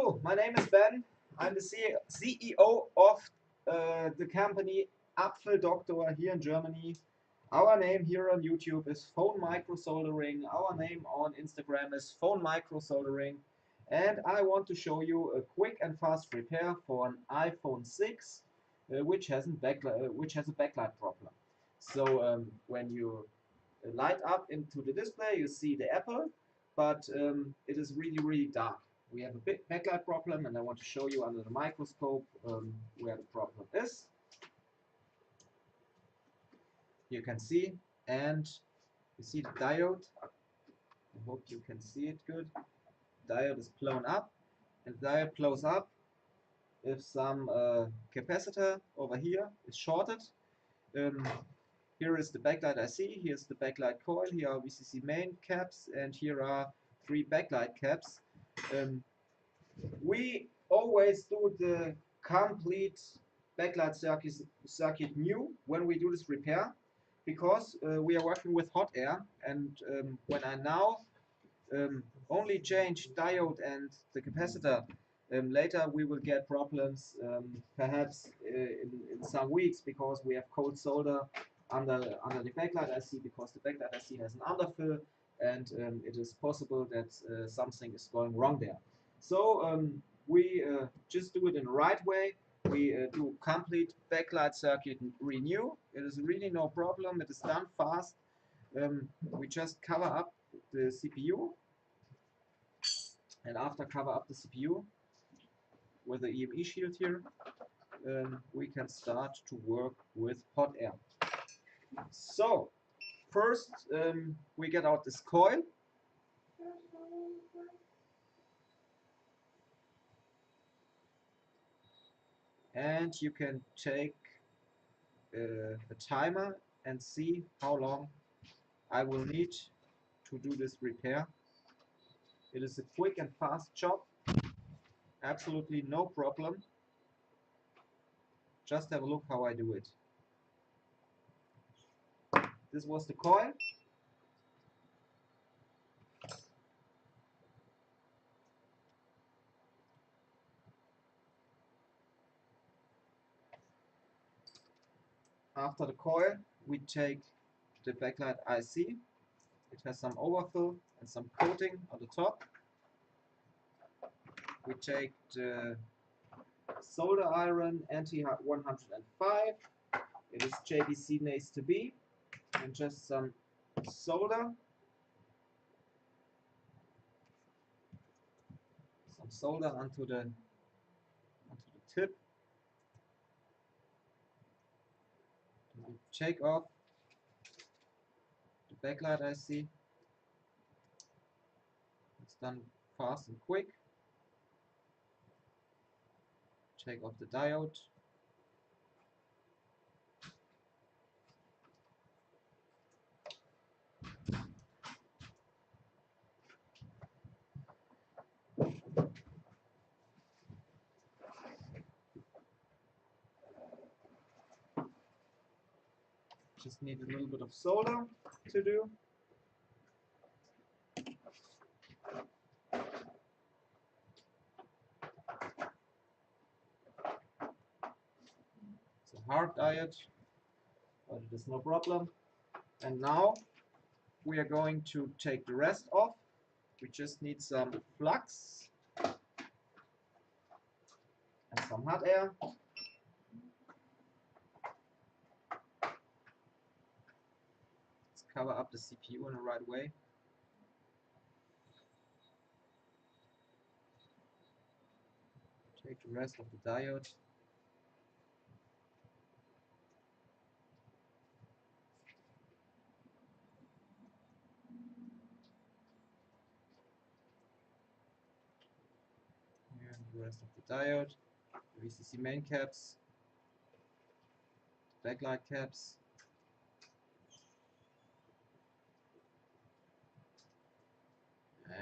Hello, my name is Ben. I'm the CEO of the company Apfeldoktor here in Germany. Our name here on YouTube is Phonemicrosoldering. Our name on Instagram is Phonemicrosoldering. And I want to show you a quick and fast repair for an iPhone 6 which has a backlight problem. So when you light up into the display, you see the apple, but it is really dark. We have a big backlight problem, and I want to show you under the microscope where the problem is. You can see, and you see the diode. I hope you can see it good. Diode is blown up, and the diode blows up if some capacitor over here is shorted. Here is the backlight IC, here's the backlight coil, here are VCC main caps, and here are 3 backlight caps. We always do the complete backlight circuit new when we do this repair, because we are working with hot air, and when I now only change diode and the capacitor, later we will get problems perhaps in some weeks, because we have cold solder under the backlight IC, because the backlight IC has an underfill, and it is possible that something is going wrong there. So we just do it in the right way. We do complete backlight circuit renew. It is really no problem. It is done fast. We just cover up the CPU, and after cover up the CPU with the EME shield here, we can start to work with hot air. So first we get out this coil. And you can take a timer and see how long I will need to do this repair. It is a quick and fast job, absolutely no problem. Just have a look how I do it. This was the coil. After the coil, we take the backlight IC. It has some overfill and some coating on the top. We take the solder iron anti-105. It is JBC Nace to be, and just some solder. Some solder onto the tip. We take off the backlight IC. It's done fast and quick. Take off the diode. Just need a little bit of solder to do. It's a hard diode, but it is no problem. And now we are going to take the rest off. We just need some flux and some hot air. Let's cover up the CPU in the right way. Take the rest of the diode. Here, the rest of the diode, the VCC main caps, backlight caps.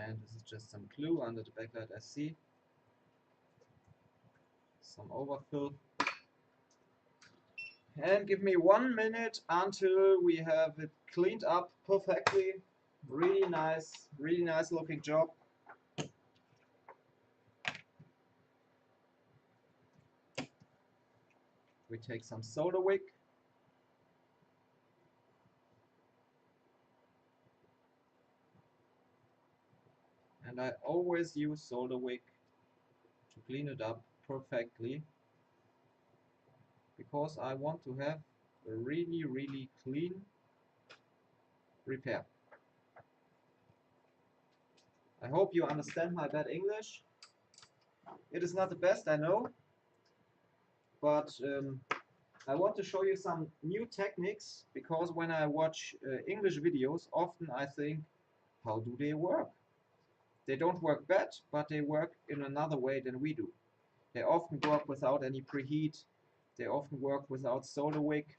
And this is just some glue under the backlight IC. Some overfill. And give me 1 minute until we have it cleaned up perfectly. Really nice looking job. We take some solder wick. And I always use solder wick to clean it up perfectly, because I want to have a really clean repair. I hope you understand my bad English. It is not the best, I know, but I want to show you some new techniques, because when I watch English videos, often I think, how do they work? They don't work bad, but they work in another way than we do. They often work without any preheat. They often work without solder wick.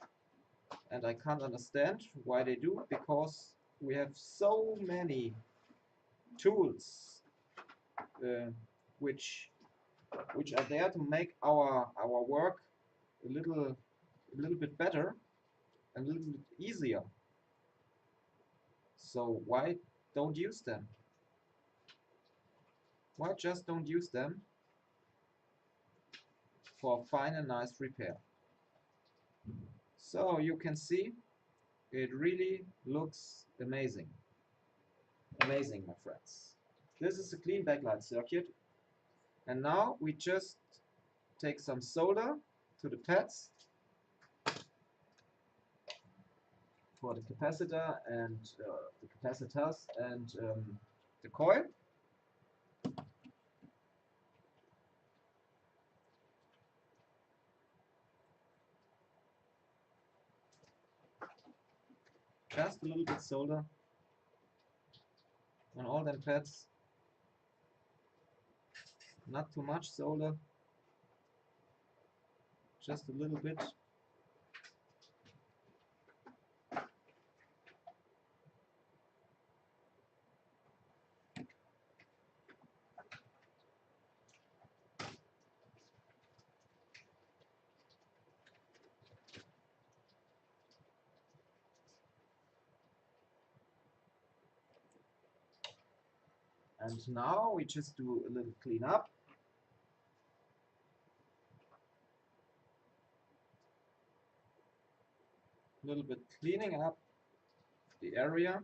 And I can't understand why they do, because we have so many tools which are there to make our work a little bit better and a little bit easier. So why don't use them? Why just don't use them for a fine and nice repair? So you can see it really looks amazing. Amazing, my friends. This is a clean backlight circuit. And now we just take some solder to the pads for the capacitor and the capacitors and the coil. Just a little bit solder on all them pads. Not too much solder, just a little bit. And now we just do a little cleanup. A little bit cleaning up the area.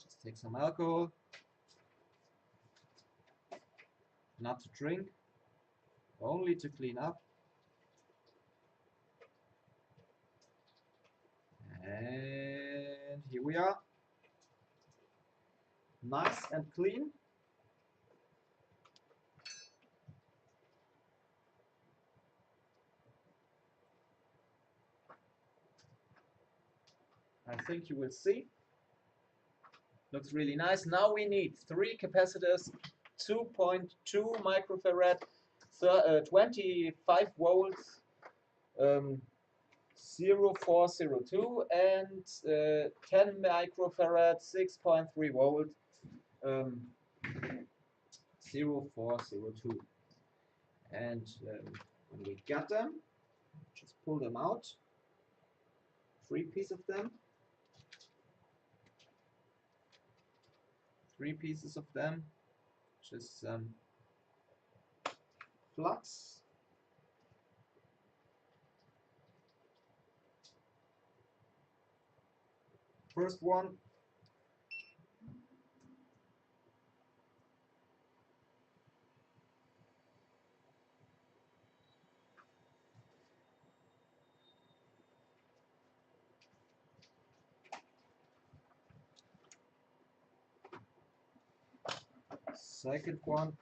Just take some alcohol. Not to drink, only to clean up. And here we are. Nice and clean. I think you will see. Looks really nice. Now we need 3 capacitors, 2.2 microfarad, 25 volts, 0402, and 10 microfarad, 6.3 volt, 0402. And when we got them, just pull them out. 3 pieces of them. 3 pieces of them. Just some flux. First one. Second one.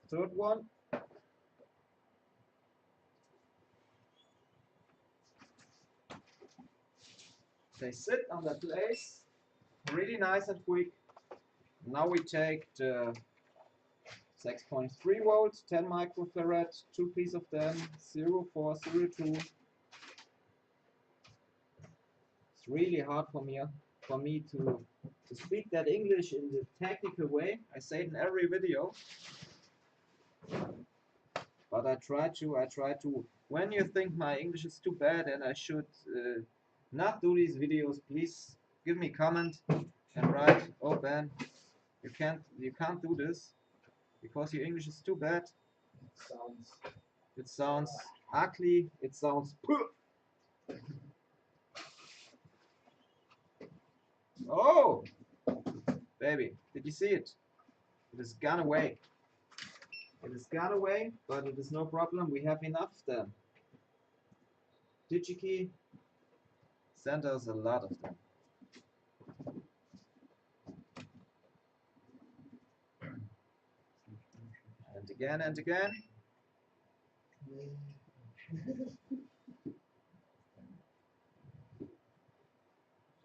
Third one. They sit on their place, really nice and quick. Now we take the 6.3 volts, 10 microfarad, 2 pieces of them, 0402. It's really hard for me to speak that English in the technical way. I say it in every video, but I try to. When you think my English is too bad and I should not do these videos, please give me a comment and write, oh Ben, you can't do this because your English is too bad. It sounds ugly. It sounds. Oh, baby, did you see it? It has gone away. It has gone away, but it is no problem. We have enough of them. DigiKey sent us a lot of them. And again and again.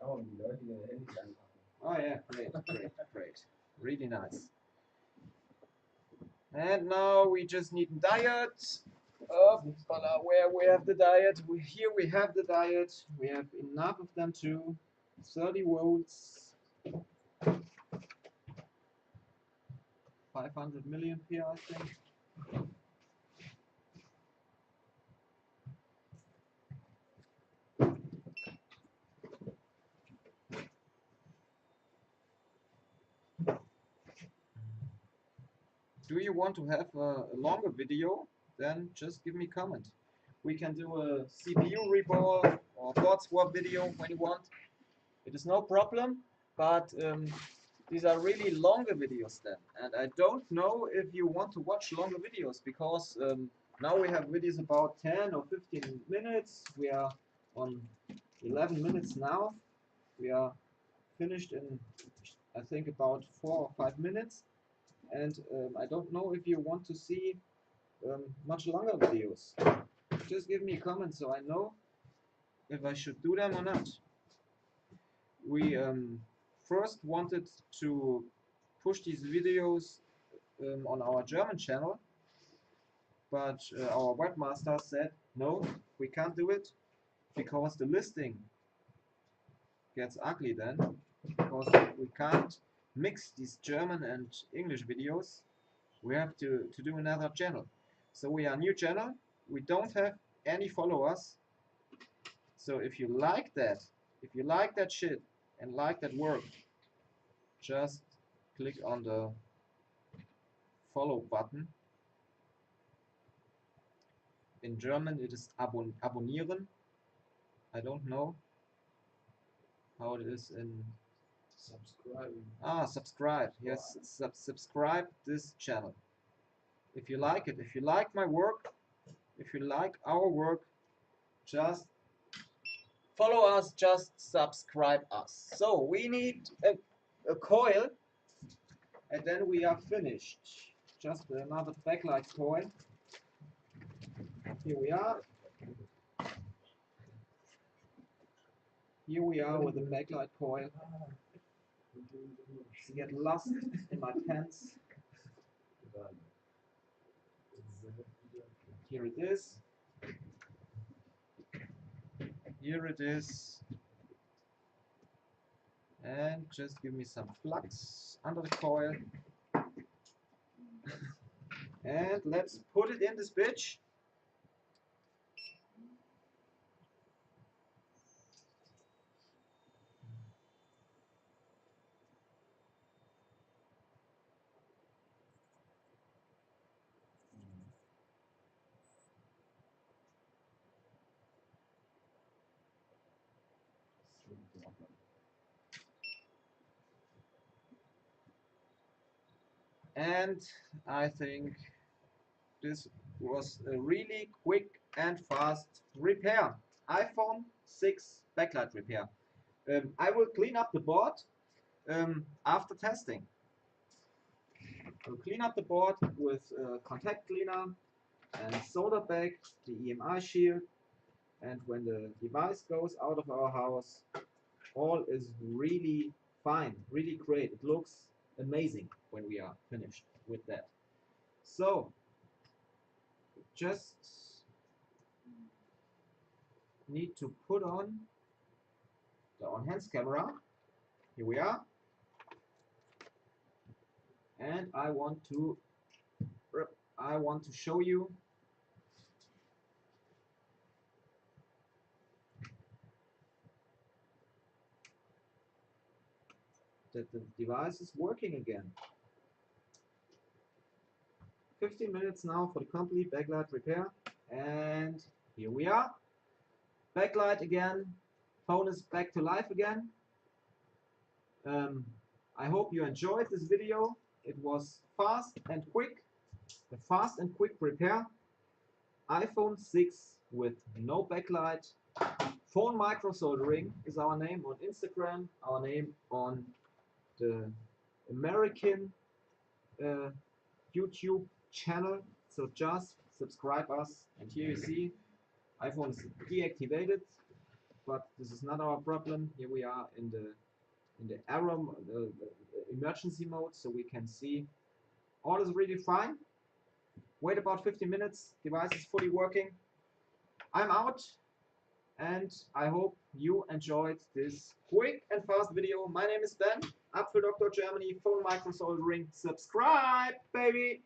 Oh yeah, great, great, great. Really nice. And now we just need a diode. Oh, where we have the diode? Here we have the diode. We have enough of them too. 30 volts. 500 milliampere, I think. Do you want to have a longer video? Then just give me a comment. We can do a CPU rebuild or board swap video when you want. It is no problem, but these are really longer videos then. And I don't know if you want to watch longer videos because now we have videos about 10 or 15 minutes. We are on 11 minutes now. We are finished in, I think, about 4 or 5 minutes. And I don't know if you want to see much longer videos. Just give me a comment so I know if I should do them or not. We first wanted to push these videos on our German channel, but our webmaster said no, we can't do it because the listing gets ugly then, because we can't mix these German and English videos. We have to do another channel. So we are a new channel, we don't have any followers. So if you like that shit and like that work, just click on the follow button. In German it is abonnieren. I don't know how it is in subscribe. Subscribe. Yes, subscribe this channel. If you like it, if you like my work, if you like our work, just follow us, just subscribe us. So we need a coil, and then we are finished. Just another backlight coil. Here we are. Here we are with the backlight coil. Get lost in my pants. Here it is. Here it is. And just give me some flux under the coil. And let's put it in this bitch. And I think this was a really quick and fast repair. iPhone 6 backlight repair. I will clean up the board after testing. I'll clean up the board with contact cleaner and solder back the EMI shield, and when the device goes out of our house, all is really fine, really great. It looks amazing when we are finished with that. So just need to put on the on-hands camera. Here we are. And I want to show you that the device is working again. 15 minutes now for the complete backlight repair, and here we are. Backlight again, phone is back to life again. I hope you enjoyed this video. It was fast and quick, a fast and quick repair. iPhone 6 with no backlight. Phonemicrosoldering is our name on Instagram, our name on the American YouTube channel. So just subscribe us, and here you see iPhone is deactivated, but this is not our problem. Here we are in the error emergency mode, so we can see all is really fine. Wait about 15 minutes, device is fully working. I'm out, and I hope you enjoyed this quick and fast video. My name is Ben, Apfel Doctor Germany, Phonemicrosoldering. Subscribe, baby!